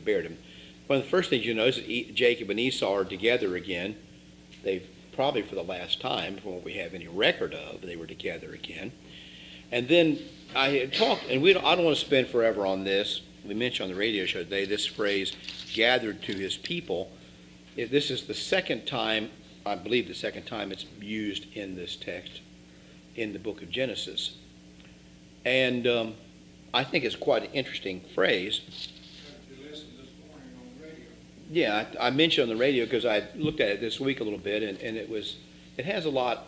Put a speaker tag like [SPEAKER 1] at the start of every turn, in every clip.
[SPEAKER 1] buried him. One of the first things you notice is Jacob and Esau are together again. They've probably for the last time, from what we have any record of, they were together again. And then I had talked, and I don't want to spend forever on this. We mentioned on the radio show today this phrase, gathered to his people. This is the second time, I believe the second time it's used in this text in the book of Genesis. And I think it's quite an interesting phrase.
[SPEAKER 2] You listened this morning on the radio.
[SPEAKER 1] Yeah, I mentioned on the radio because I looked at it this week a little bit, and it has a lot.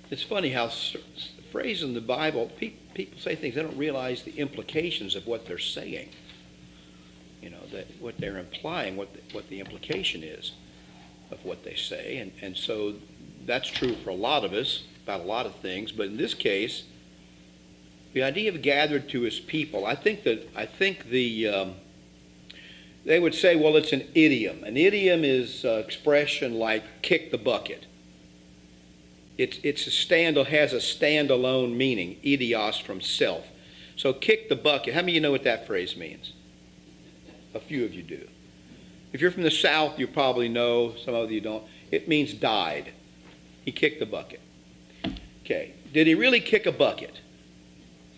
[SPEAKER 1] It's funny how phrases in the Bible, people say things, they don't realize the implications of what they're saying. You know, that what they're implying, what the implication is of what they say. And so that's true for a lot of us, about a lot of things. But in this case, the idea of gathered to his people, I think they would say, well, it's an idiom. An idiom is an expression like kick the bucket. It has a standalone meaning, idios from self. So kick the bucket. How many of you know what that phrase means? A few of you do. If you're from the South, you probably know. Some of you don't. It means died. He kicked the bucket. Okay. Did he really kick a bucket?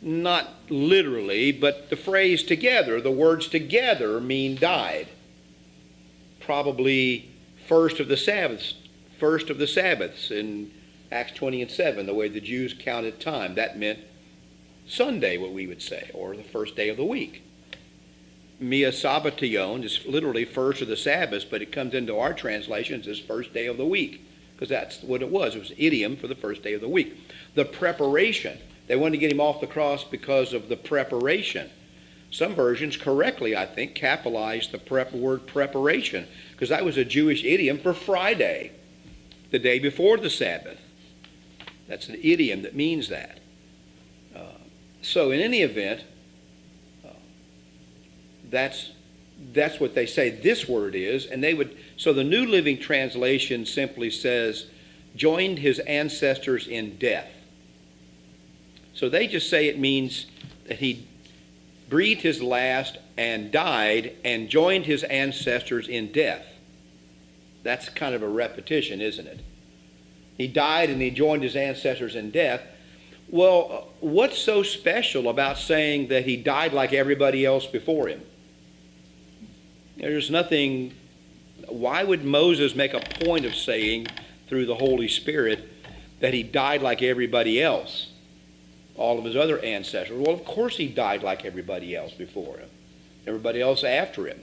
[SPEAKER 1] Not literally, but the phrase together, the words together mean died. Probably first of the Sabbaths in Acts 20 and 7, the way the Jews counted time. That meant Sunday, what we would say, or the first day of the week. Mia Sabbatation is literally first of the Sabbath, but it comes into our translations as first day of the week, because that's what it was. It was an idiom for the first day of the week. The preparation. They wanted to get him off the cross because of the preparation. Some versions correctly, I think, capitalized the word preparation, because that was a Jewish idiom for Friday, the day before the Sabbath. That's an idiom that means that. So in any event, that's what they say this word is, and so the New Living Translation simply says, joined his ancestors in death. So they just say it means that he breathed his last and died and joined his ancestors in death. That's kind of a repetition, isn't it? He died and he joined his ancestors in death. Well, what's so special about saying that he died like everybody else before him? There's nothing. Why would Moses make a point of saying through the Holy Spirit that he died like everybody else, all of his other ancestors? Well, of course he died like everybody else before him, everybody else after him.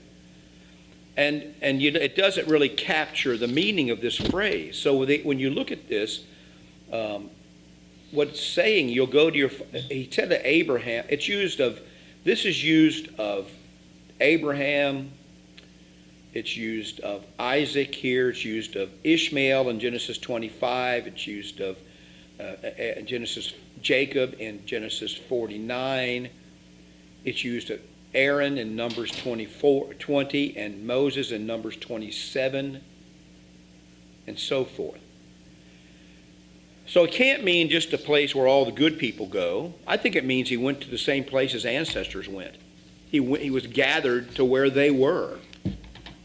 [SPEAKER 1] And it doesn't really capture the meaning of this phrase. So when you look at this, what it's saying, you'll go to he said to Abraham, this is used of Abraham, it's used of Isaac here, it's used of Ishmael in Genesis 25, it's used of Jacob in Genesis 49, it's used of Aaron in Numbers 20, and Moses in Numbers 27, and so forth. So it can't mean just a place where all the good people go. I think it means he went to the same place his ancestors went. He was gathered to where they were,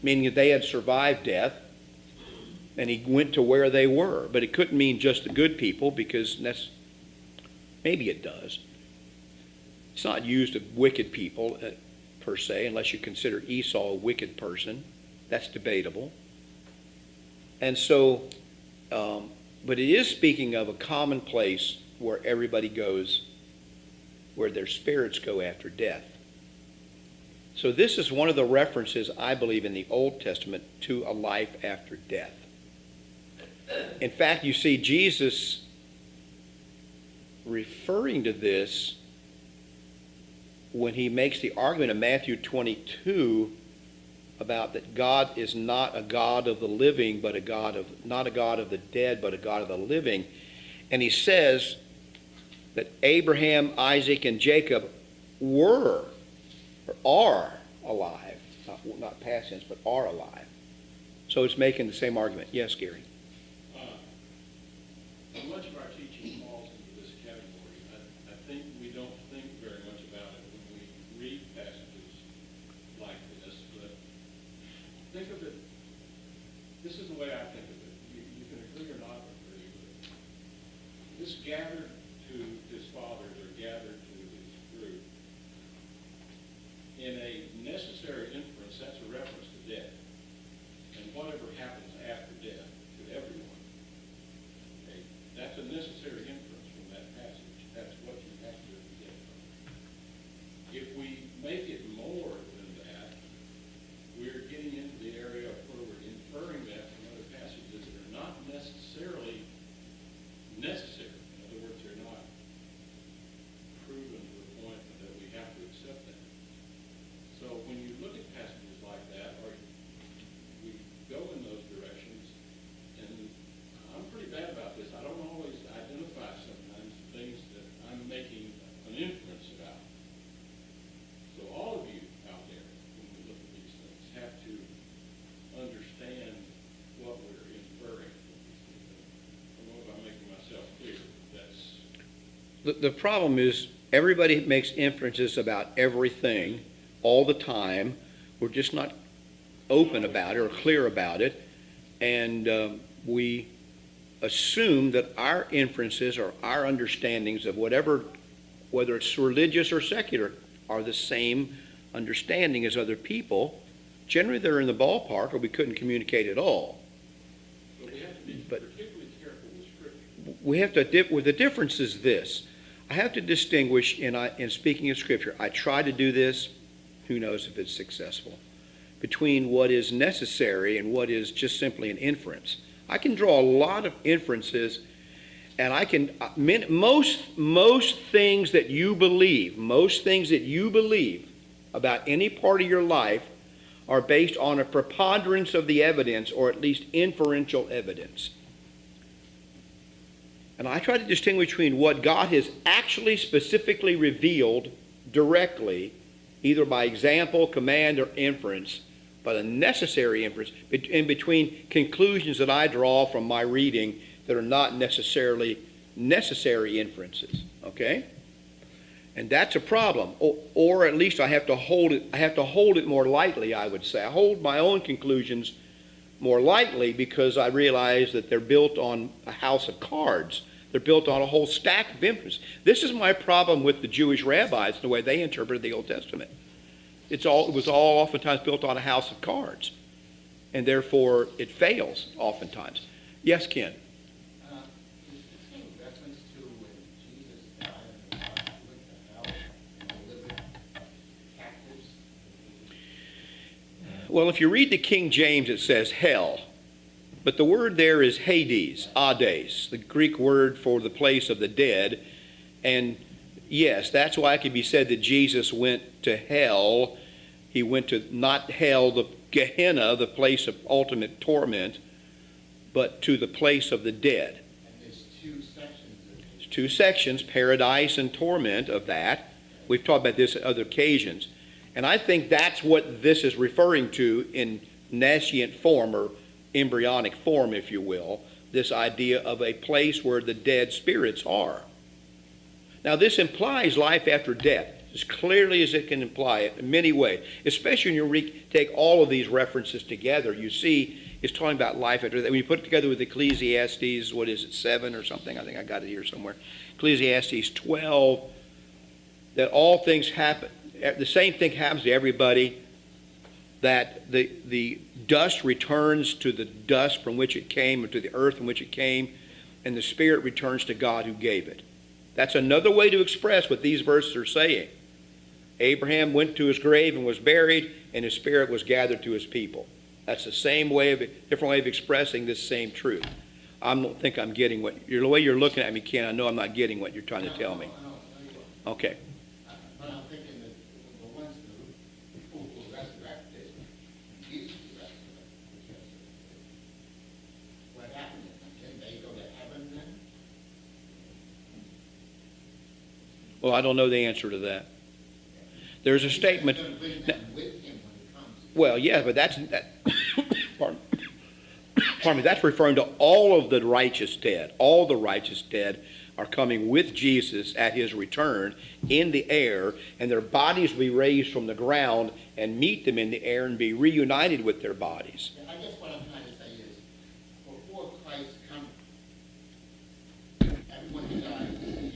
[SPEAKER 1] meaning that they had survived death, and he went to where they were. But it couldn't mean just the good people, because maybe it does. It's not used of wicked people per se, unless you consider Esau a wicked person. That's debatable. And so, but it is speaking of a common place where everybody goes, where their spirits go after death. So this is one of the references, I believe, in the Old Testament to a life after death. In fact, you see Jesus referring to this when he makes the argument in Matthew 22 about that God is not a God of the living, but not a God of the dead, but a God of the living. And he says that Abraham, Isaac, and Jacob were or are alive. Not past tense, but are alive. So it's making the same argument. Yes, Gary?
[SPEAKER 3] Much of our teaching falls into this category. I think we don't think very much about it when we read passages like this. think of it, this is the way I think of it. You can agree or not agree, but this gathered to his fathers or gathered to his group, in a necessary inference, that's a reference to death. And whatever happens after death to everyone. Okay? That's a necessary inference from that passage. That's what you have to get from it. If we make it more than that, we're getting into the area where we're inferring that from other passages that are not necessarily necessary. In other words, they're not proven to the point that we have to accept that. So when you look at passages like that, or we go in those directions, and I'm pretty bad about this. I don't always identify sometimes things that I'm making an inference about. So all of you out there, when we look at these things, have to understand what we're inferring from these things. I don't know if I'm making myself clear.
[SPEAKER 1] The problem is everybody makes inferences about everything all the time. We're just not open about it or clear about it. And we assume that our inferences or our understandings of whatever, whether it's religious or secular, are the same understanding as other people. Generally, they're in the ballpark, or we couldn't communicate at all.
[SPEAKER 3] But we have to be particularly careful with Scripture.
[SPEAKER 1] We have to. Well, the difference is this: I have to distinguish in speaking of Scripture. I try to do this. Who knows if it's successful? Between what is necessary and what is just simply an inference. I can draw a lot of inferences, and I can most things that you believe, about any part of your life are based on a preponderance of the evidence, or at least inferential evidence. And I try to distinguish between what God has actually specifically revealed directly, either by example, command, or inference, but a necessary inference, in between conclusions that I draw from my reading that are not necessarily necessary inferences. Okay? And that's a problem. Or at least I have to hold it more lightly, I would say. I hold my own conclusions more lightly because I realize that they're built on a house of cards. They're built on a whole stack of inferences. This is my problem with the Jewish rabbis, the way they interpreted the Old Testament. It was all oftentimes built on a house of cards. And therefore, it fails oftentimes. Yes, Ken?
[SPEAKER 4] Is this in reference to when Jesus died and God went to hell and delivered captives?
[SPEAKER 1] Well, if you read the King James, it says hell. But the word there is Hades, Hades, the Greek word for the place of the dead. And yes, that's why it could be said that Jesus went to hell. He went to not hell, the Gehenna, the place of ultimate torment, but to the place of the dead.
[SPEAKER 4] And there's two sections.
[SPEAKER 1] There's two sections, paradise and torment of that. We've talked about this at other occasions. And I think that's what this is referring to in nascent form, or embryonic form, if you will, this idea of a place where the dead spirits are. Now, this implies life after death, as clearly as it can imply it in many ways, especially when you take all of these references together. You see it's talking about life after death. When you put it together with Ecclesiastes, 7 or something? I think I got it here somewhere. Ecclesiastes 12, that all things happen. The same thing happens to everybody, that the dust returns to the dust from which it came, or to the earth from which it came, and the spirit returns to God who gave it. That's another way to express what these verses are saying. Abraham went to his grave and was buried, and his spirit was gathered to his people. That's the same different way of expressing this same truth. I don't think I'm getting the way you're looking at me, Ken, I know I'm not getting what you're trying to tell me.
[SPEAKER 4] No,
[SPEAKER 1] Okay.
[SPEAKER 4] but I'm thinking that the ones who resurrected, Jesus resurrected. What happened to them? Can they go to heaven then?
[SPEAKER 1] Well, I don't know the answer to that. There's a statement.
[SPEAKER 4] He's going to bring them with him when he comes.
[SPEAKER 1] Well, yeah, but pardon me, that's referring to all of the righteous dead, all the righteous dead are coming with Jesus at his return in the air, and their bodies will be raised from the ground and meet them in the air and be reunited with their bodies.
[SPEAKER 4] I guess what I'm trying to say is, before Christ comes, everyone who dies is either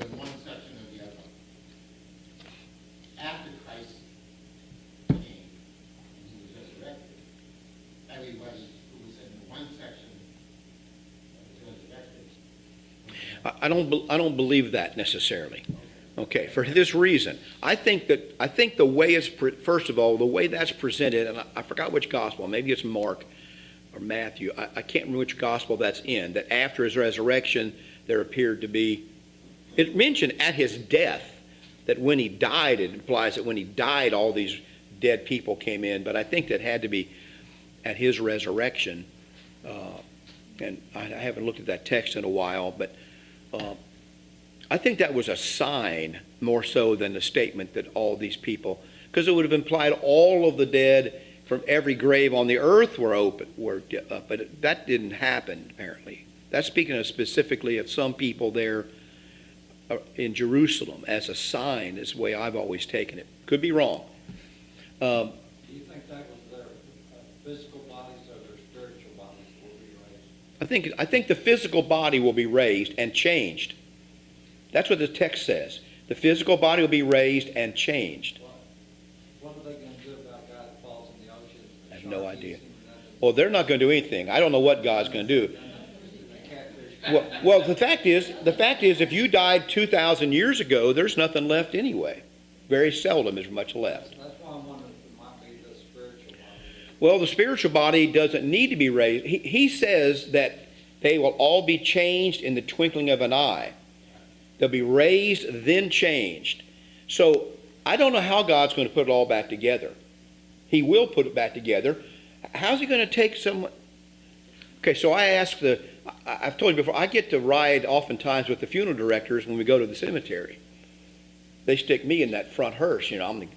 [SPEAKER 4] in one section or the other. After Christ came and he was resurrected, everybody who was in one section was resurrected.
[SPEAKER 1] I don't believe that necessarily. Okay, for this reason, I think the way it's first of all, the way that's presented, and I forgot which gospel, maybe it's Mark or Matthew. I can't remember which gospel that's in. That after his resurrection, there appeared to be. It mentioned at his death that when he died, it implies that when he died, all these dead people came in. But I think that had to be at his resurrection. And I haven't looked at that text in a while, but. I think that was a sign more so than the statement that all these people, because it would have implied all of the dead from every grave on the earth were open, but that didn't happen apparently. That's speaking of specifically of some people there in Jerusalem as a sign, is the way I've always taken it. Could be wrong.
[SPEAKER 5] Do you think that was their physical bodies or their spiritual bodies will be raised?
[SPEAKER 1] I think the physical body will be raised and changed. That's what the text says. The physical body will be raised and changed.
[SPEAKER 5] What are they going to do about a guy that falls in the ocean?
[SPEAKER 1] I have no idea. Well, they're not going to do anything. I don't know what God's going to do. Well, the fact is, if you died 2,000 years ago, there's nothing left anyway. Very seldom is much left.
[SPEAKER 5] That's why I'm wondering if it might be the spiritual body.
[SPEAKER 1] Well, the spiritual body doesn't need to be raised. He says that they will all be changed in the twinkling of an eye. They'll be raised, then changed. So I don't know how God's going to put it all back together. He will put it back together. How's he going to take someone? Okay, so I've told you before, I get to ride oftentimes with the funeral directors when we go to the cemetery. They stick me in that front hearse. I'm the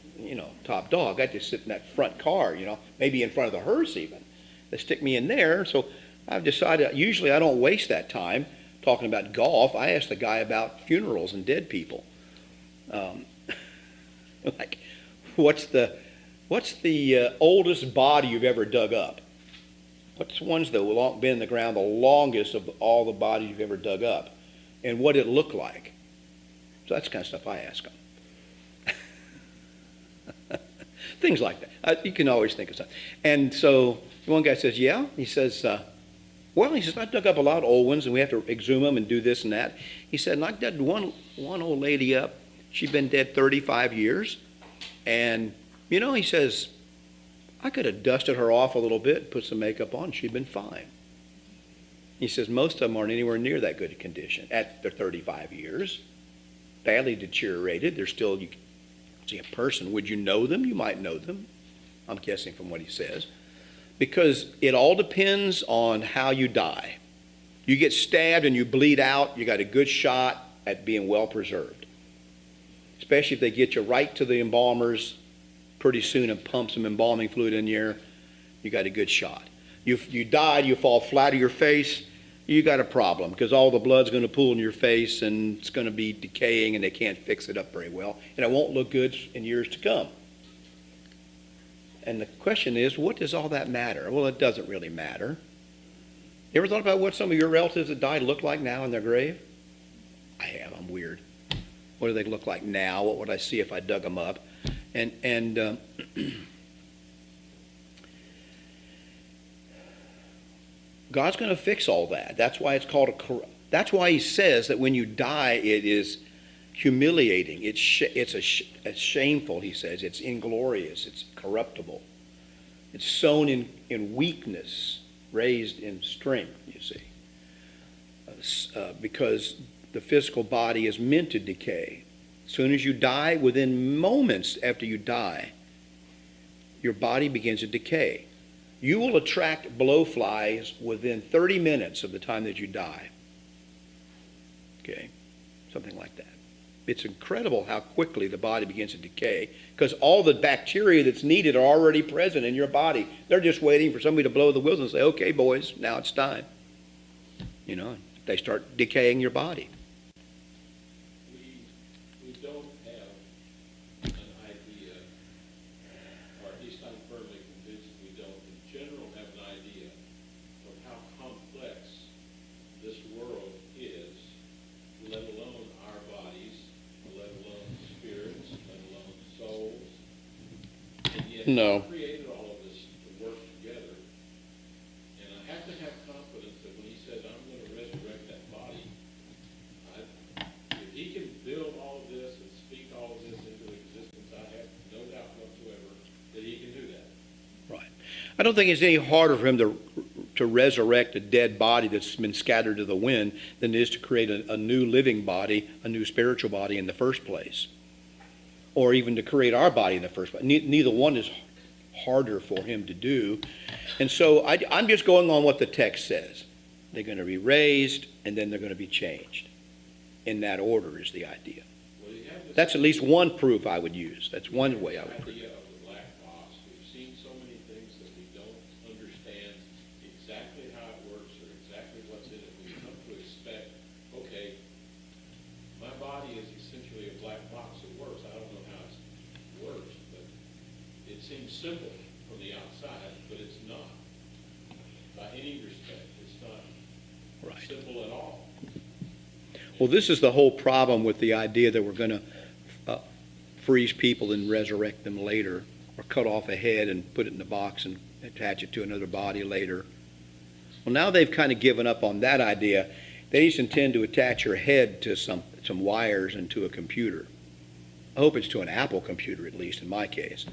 [SPEAKER 1] top dog. I just sit in that front car, maybe in front of the hearse even. They stick me in there. So I've decided, usually I don't waste that time talking about golf. I ask the guy about funerals and dead people. Like, what's the oldest body you've ever dug up? What's the ones that have been in the ground the longest of all the bodies you've ever dug up? And what did it look like? So that's the kind of stuff I ask them. Things like that. You can always think of something. And so one guy says, yeah. He says, I dug up a lot of old ones, and we have to exhume them and do this and that. He said, and I dug one old lady up. She'd been dead 35 years. And, he says, I could have dusted her off a little bit and put some makeup on. She'd been fine. He says, most of them aren't anywhere near that good a condition at their 35 years. Badly deteriorated. They're still, you see a person. Would you know them? You might know them. I'm guessing from what he says. Because it all depends on how you die. You get stabbed and you bleed out, you got a good shot at being well preserved. Especially if they get you right to the embalmers pretty soon and pump some embalming fluid in there, you got a good shot. You died, you fall flat on your face, you got a problem because all the blood's going to pool in your face and it's going to be decaying and they can't fix it up very well. And it won't look good in years to come. And the question is, what does all that matter? Well, it doesn't really matter. You ever thought about what some of your relatives that died look like now in their grave? I have. I'm weird. What do they look like now? What would I see if I dug them up? And God's going to fix all that. That's why it's called that's why he says that when you die, it is humiliating. It's shameful, he says. It's inglorious. It's corruptible. It's sown in weakness, raised in strength, you see. Because the physical body is meant to decay. As soon as you die, within moments after you die, your body begins to decay. You will attract blowflies within 30 minutes of the time that you die. Okay? Something like that. It's incredible how quickly the body begins to decay because all the bacteria that's needed are already present in your body. They're just waiting for somebody to blow the whistle and say, okay, boys, now it's time. they start decaying your body.
[SPEAKER 3] We don't have an idea, or at least I'm firmly convinced we don't, in general, have an idea of how complex this world is, let alone our bodies, let alone spirits, let alone souls. And yet,
[SPEAKER 1] No.
[SPEAKER 3] God created all of this to work together. And I have to have confidence that when he says, I'm going to resurrect that body, if he can build all of this and speak all of this into existence, I have no doubt whatsoever that he can do that.
[SPEAKER 1] Right. I don't think it's any harder for him to resurrect a dead body that's been scattered to the wind than it is to create a new living body, a new spiritual body in the first place, or even to create our body in the first place. Neither one is harder for him to do. And so I'm just going on what the text says. They're going to be raised, and then they're going to be changed. In that order is the idea.
[SPEAKER 3] Well, you have this
[SPEAKER 1] That's at least one proof I would use. That's one way I would prove
[SPEAKER 3] idea
[SPEAKER 1] it.
[SPEAKER 3] of the black box. We've seen so many things that we don't understand exactly how it works or exactly what's in it. We come to expect, okay, my body is essentially a black box. It works. I don't know how it works, but it seems simple from the outside, but it's not. By any respect, it's not
[SPEAKER 1] Right.
[SPEAKER 3] simple at all.
[SPEAKER 1] Well, this is the whole problem with the idea that we're going to freeze people and resurrect them later, or cut off a head and put it in a box and attach it to another body later. Well, now they've kind of given up on that idea. They just intend to attach your head to some wires and to a computer. I hope it's to an Apple computer, at least in my case.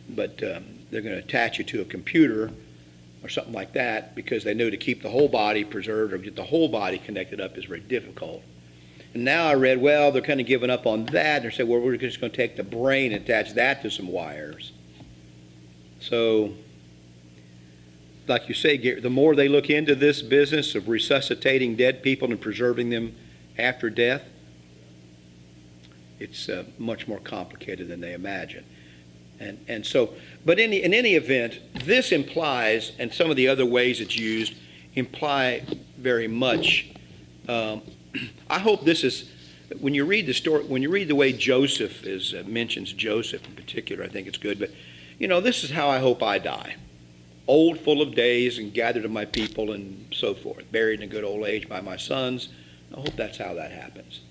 [SPEAKER 1] But they're going to attach you to a computer or something like that, because they know to keep the whole body preserved or get the whole body connected up is very difficult. And now I read, well, they're kind of giving up on that. They're saying, well, we're just going to take the brain and attach that to some wires. So, like you say, Gary, the more they look into this business of resuscitating dead people and preserving them after death, it's much more complicated than they imagine. And so, but in any event, this implies, and some of the other ways it's used imply very much. I hope this is, when you read the story, when you read the way Joseph mentions Joseph in particular, I think it's good. But this is how I hope I die: old, full of days, and gathered to my people, and so forth, buried in a good old age by my sons. I hope that's how that happens.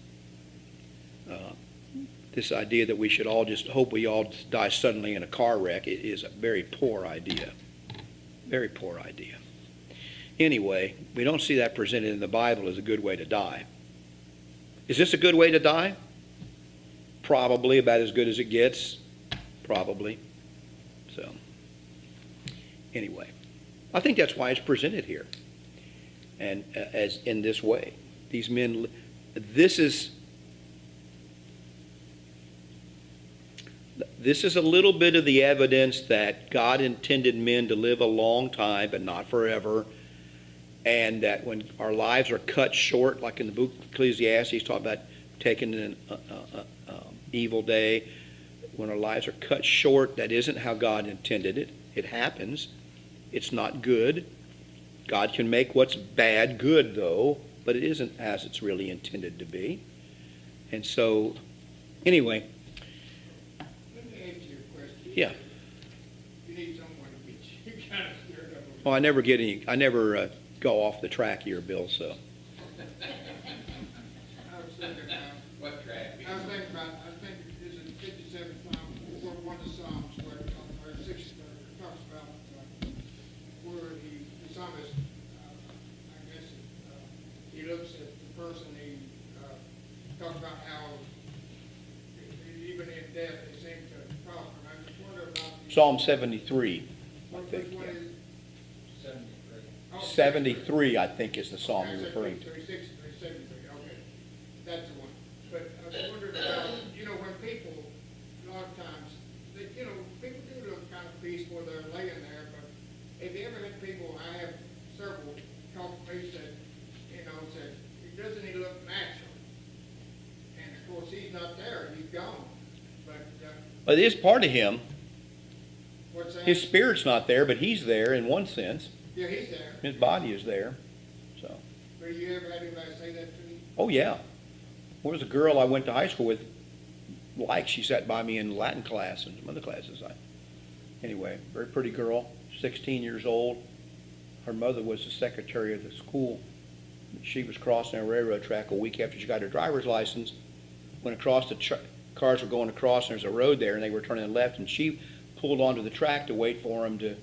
[SPEAKER 1] This idea that we should all just hope we all die suddenly in a car wreck is a very poor idea. Very poor idea. Anyway, we don't see that presented in the Bible as a good way to die. Is this a good way to die? Probably about as good as it gets. Probably. So, anyway, I think that's why it's presented here. And as in this way. These men, this is a little bit of the evidence that God intended men to live a long time, but not forever. And that when our lives are cut short, like in the book of Ecclesiastes, talk about taking an evil day. When our lives are cut short, that isn't how God intended it. It happens. It's not good. God can make what's bad good, though, but it isn't as it's really intended to be. And so, anyway.
[SPEAKER 2] Let me ask you a question.
[SPEAKER 1] Yeah.
[SPEAKER 2] You need someone to get you kind of stirred up.
[SPEAKER 1] Well, I never go off the track here, Bill, so.
[SPEAKER 2] I was thinking about,
[SPEAKER 4] What track?
[SPEAKER 2] is it 57 Psalm, one of the Psalms where, or 60, it talks about where the psalmist, I guess, he looks at the person, he talks about how even in death they seem to prosper. And I just wonder about
[SPEAKER 1] Psalm 73, I
[SPEAKER 2] which
[SPEAKER 1] think.
[SPEAKER 2] one
[SPEAKER 1] Yeah.
[SPEAKER 2] is
[SPEAKER 1] 73, I think, is the psalm you're referring to.
[SPEAKER 2] 73, okay. That's the one. But I was wondering about, when people, a lot of times, people do look kind of peaceful, they're laying there, but have you ever had people, I have several talk to me said, doesn't he look natural? And of course, he's not there, he's gone. But
[SPEAKER 1] it is part of him.
[SPEAKER 2] what's that?
[SPEAKER 1] His spirit's not there, but he's there in one sense.
[SPEAKER 2] Yeah, he's there.
[SPEAKER 1] His body is there. So.
[SPEAKER 2] Or you ever had anybody say that to you?
[SPEAKER 1] Oh, yeah. There was a girl I went to high school with, she sat by me in Latin class and some other classes. Anyway, very pretty girl, 16 years old. Her mother was the secretary of the school. She was crossing a railroad track a week after she got her driver's license. Went across, cars were going across, and there's a road there, and they were turning left, and she pulled onto the track to wait for them to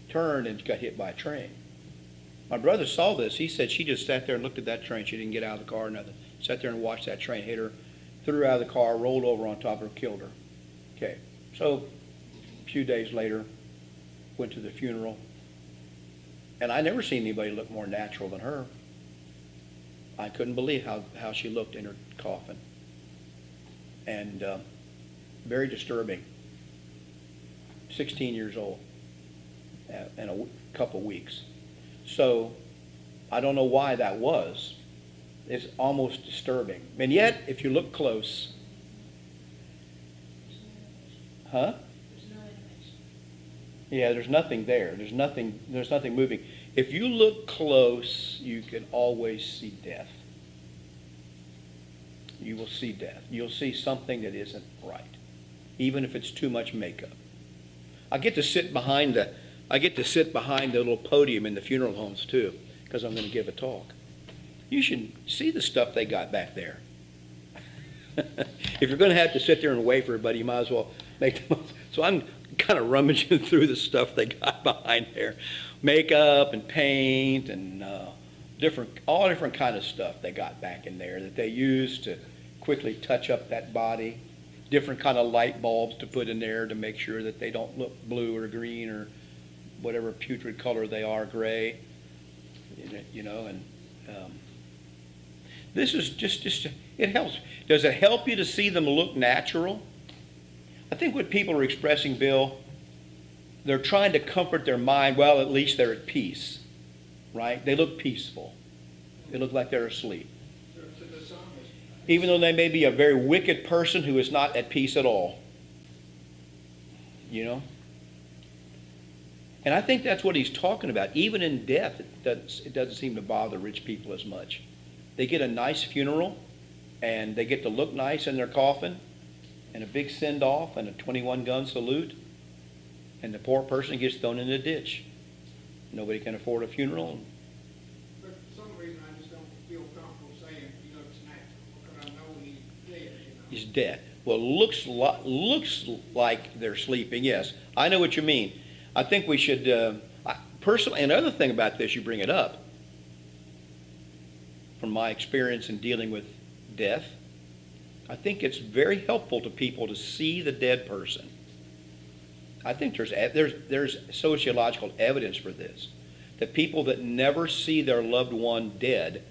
[SPEAKER 1] turn, and got hit by a train. My brother saw this. He said she just sat there and looked at that train. She didn't get out of the car or nothing. Sat there and watched that train hit her, threw her out of the car, rolled over on top of her, killed her. Okay, so a few days later, went to the funeral, and I never seen anybody look more natural than her. I couldn't believe how she looked in her coffin. And very disturbing. 16 years old in a couple weeks. So I don't know why that was. It's almost disturbing. And yet, if you look close, huh? Yeah, there's nothing there. There's nothing moving. If you look close, you can always see death. You will see death. You'll see something that isn't right, even if it's too much makeup. I get to sit behind the little podium in the funeral homes too, because I'm going to give a talk. You should see the stuff they got back there. If you're going to have to sit there and wait for everybody, you might as well make the most. So I'm kind of rummaging through the stuff they got behind there. Makeup and paint and all different kind of stuff they got back in there that they use to quickly touch up that body. Different kind of light bulbs to put in there to make sure that they don't look blue or green or whatever putrid color they are, gray. You know, and this is just it helps. Does it help you to see them look natural? I think what people are expressing, Bill, they're trying to comfort their mind. Well, at least they're at peace, right? They look peaceful. They look like they're asleep. Even though they may be a very wicked person who is not at peace at all. You know? And I think that's what he's talking about. Even in death, it doesn't seem to bother rich people as much. They get a nice funeral, and they get to look nice in their coffin, and a big send-off, and a 21-gun salute, and the poor person gets thrown in a ditch. Nobody can afford a funeral.
[SPEAKER 2] But for some reason, I just don't feel comfortable saying he looks natural, because I know he's dead. You know?
[SPEAKER 1] He's dead. Well, looks like they're sleeping, yes. I know what you mean. I think we should, personally, another thing about this, you bring it up, from my experience in dealing with death, I think it's very helpful to people to see the dead person. I think there's sociological evidence for this, that people that never see their loved one dead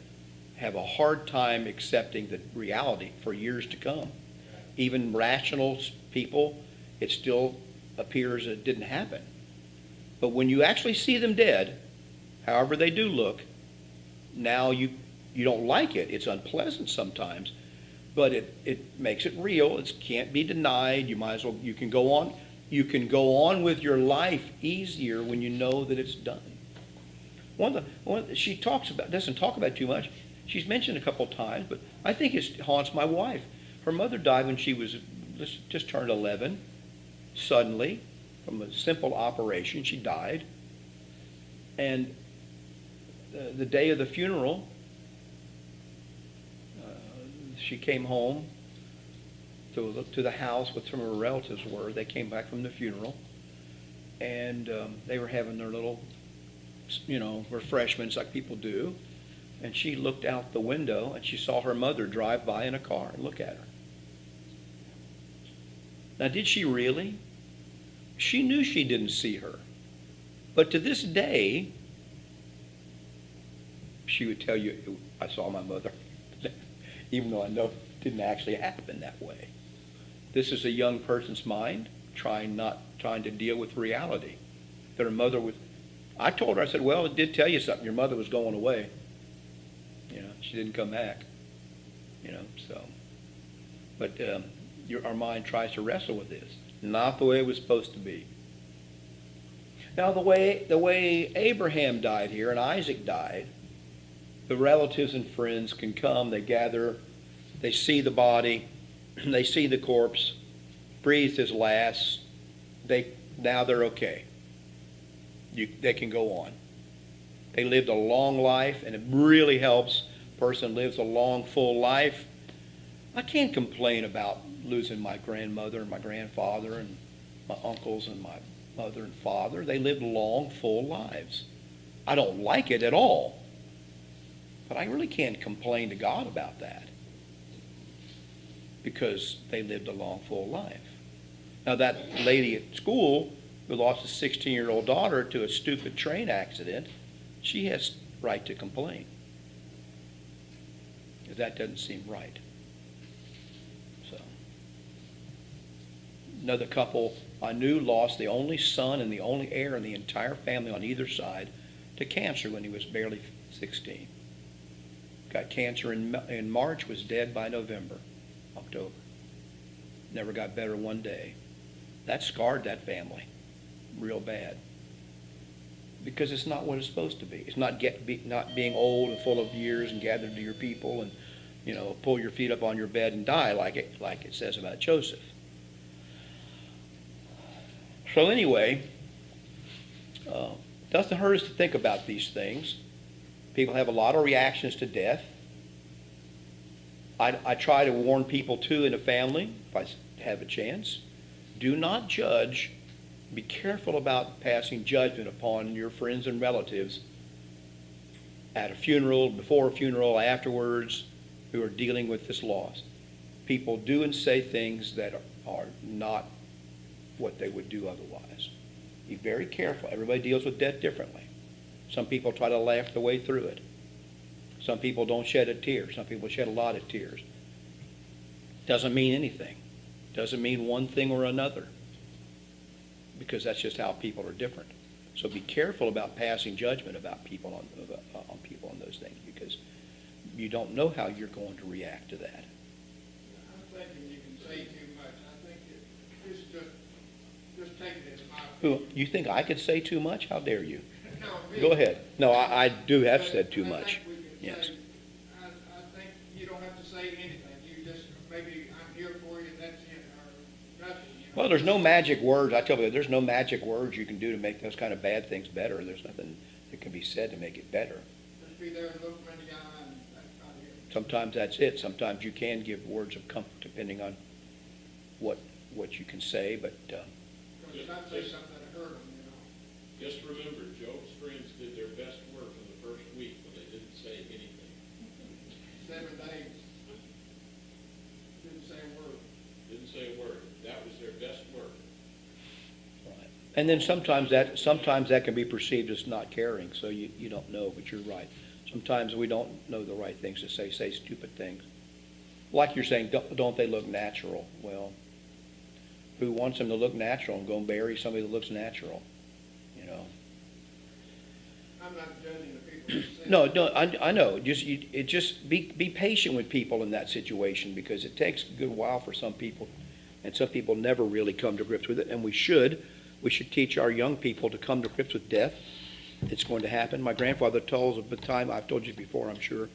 [SPEAKER 1] have a hard time accepting the reality for years to come. Even rational people, it still appears it didn't happen. But when you actually see them dead, however they do look, now you don't like it. It's unpleasant sometimes, but it makes it real. It can't be denied. You can go on with your life easier when you know that it's done. She doesn't talk about it too much. She's mentioned a couple of times, but I think it haunts my wife. Her mother died when she was just turned 11. Suddenly, from a simple operation, she died. And the day of the funeral, she came home to the house with some of her relatives were. They came back from the funeral, and they were having their little, refreshments like people do. And she looked out the window, and she saw her mother drive by in a car and look at her. Now, did she really? She knew she didn't see her. But to this day, she would tell you, I saw my mother, even though I know it didn't actually happen that way. This is a young person's mind trying to deal with reality. That her mother was, I told her, I said, well, it did tell you something. Your mother was going away. She didn't come back. So. But our mind tries to wrestle with this. Not the way it was supposed to be. Now, the way Abraham died here and Isaac died, the relatives and friends can come, they gather, they see the body, they see the corpse, breathed his last, now they're okay. They can go on. They lived a long life, and it really helps a person lives a long, full life. I can't complain about losing my grandmother and my grandfather and my uncles and my mother and father. They lived long, full lives. I don't like it at all, but I really can't complain to God about that because they lived a long, full life. Now, that lady at school who lost a 16-year-old daughter to a stupid train accident, she has right to complain. That doesn't seem right. So, another couple I knew lost the only son and the only heir in the entire family on either side to cancer when he was barely 16. Got cancer in March, was dead by October. Never got better one day. That scarred that family real bad. Because it's not what it's supposed to be. It's not being old and full of years and gathered to your people and, pull your feet up on your bed and die like it says about Joseph. So anyway, doesn't hurt us to think about these things. People have a lot of reactions to death. I try to warn people too in a family, if I have a chance, do not judge. Be careful about passing judgment upon your friends and relatives at a funeral, before a funeral, afterwards, who are dealing with this loss. People do and say things that are not what they would do otherwise. Be very careful. Everybody deals with death differently. Some people try to laugh their way through it. Some people don't shed a tear. Some people shed a lot of tears. Doesn't mean anything. Doesn't mean one thing or another. Because that's just how people are different. So be careful about passing judgment about people on people on those things, because you don't know how you're going to react to that.
[SPEAKER 2] I'm thinking you can say too much. I think it's just take it as my
[SPEAKER 1] Who,
[SPEAKER 2] opinion.
[SPEAKER 1] you think I could say too much? How dare you?
[SPEAKER 2] No, me.
[SPEAKER 1] Go ahead. No, I do have
[SPEAKER 2] But
[SPEAKER 1] said too
[SPEAKER 2] I
[SPEAKER 1] much.
[SPEAKER 2] think we can
[SPEAKER 1] Yes.
[SPEAKER 2] say- I think you don't have to say anything. You just, maybe I'm here for you, and that's it, or nothing.
[SPEAKER 1] Well, there's no magic words. I tell you, there's no magic words you can do to make those kind of bad things better. There's nothing that can be said to make it better.
[SPEAKER 2] Just be there and look them in the eye, and that's about it.
[SPEAKER 1] Sometimes that's it. Sometimes you can give words of comfort depending on what you can say, but
[SPEAKER 2] Because if I say something that hurt them,
[SPEAKER 3] Just remember, Job's friends did their best work in the first week when they didn't say anything.
[SPEAKER 2] 7 days, didn't say a word.
[SPEAKER 3] Didn't say a word. That was their best work.
[SPEAKER 1] and then sometimes that can be perceived as not caring, so you don't know, but you're right. Sometimes we don't know the right things to say stupid things. Like you're saying, don't they look natural? Well, who wants them to look natural and go and bury somebody that looks natural?
[SPEAKER 2] I'm not judging the people who say.
[SPEAKER 1] No, I know. Just be patient with people in that situation, because it takes a good while for some people, and some people never really come to grips with it. And we should teach our young people to come to grips with death. It's going to happen. My grandfather told us at the time, I've told you before, I'm sure,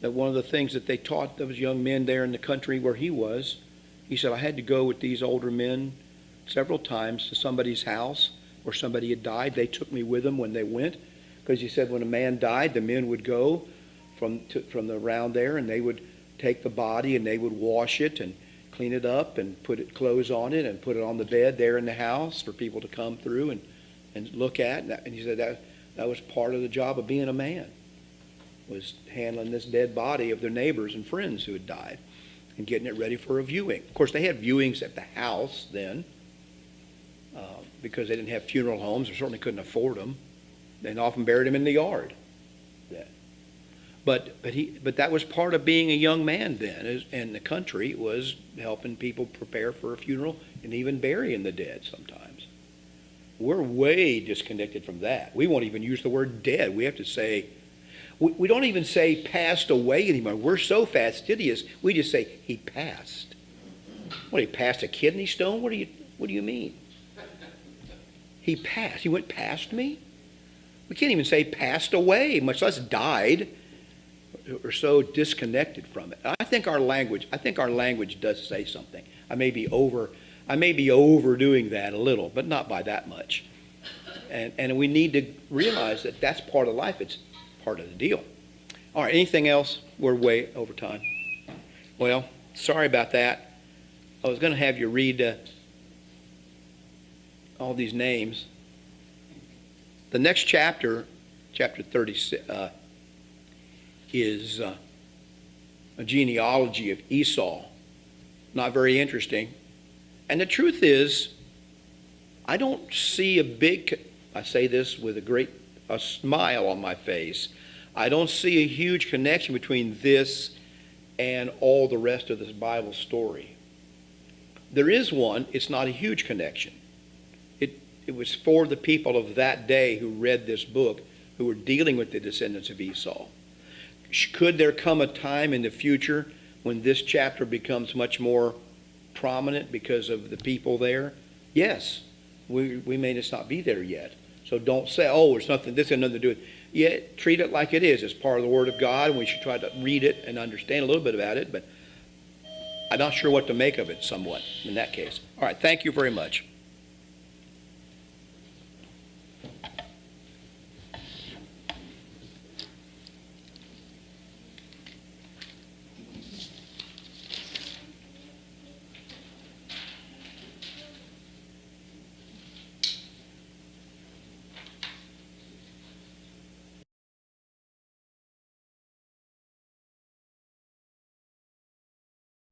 [SPEAKER 1] that one of the things that they taught those young men there in the country where he was, he said, I had to go with these older men several times to somebody's house where somebody had died. They took me with them when they went, because he said when a man died, the men would go from the around there, and they would take the body and they would wash it and clean it up and put clothes on it and put it on the bed there in the house for people to come through and look at. And he said that was part of the job of being a man, was handling this dead body of their neighbors and friends who had died and getting it ready for a viewing. Of course, they had viewings at the house then, because they didn't have funeral homes, or certainly couldn't afford them. They often buried him in the yard. But that was part of being a young man then, in the country, was helping people prepare for a funeral and even burying the dead sometimes. We're way disconnected from that. We won't even use the word dead. We have to say, we don't even say passed away anymore. We're so fastidious, we just say he passed. What, he passed a kidney stone? What do you mean? He passed. He went past me? We can't even say passed away, much less died. are so disconnected from it. I think our language does say something. I may be overdoing that a little, but not by that much. And we need to realize that that's part of life. It's part of the deal. All right, anything else? We're way over time. Well, sorry about that. I was going to have you read all these names. The next chapter, chapter 36, is a genealogy of Esau. Not very interesting. And the truth is, I don't see I say this with a smile on my face. I don't see a huge connection between this and all the rest of this Bible story. There is one. It's not a huge connection. It was for the people of that day who read this book, who were dealing with the descendants of Esau. Could there come a time in the future when this chapter becomes much more prominent because of the people there? Yes. We may just not be there yet. So don't say, oh, it's nothing, this has nothing to do with it. Yeah, treat it like it is. It's part of the Word of God, and we should try to read it and understand a little bit about it, but I'm not sure what to make of it somewhat in that case. All right, thank you very much.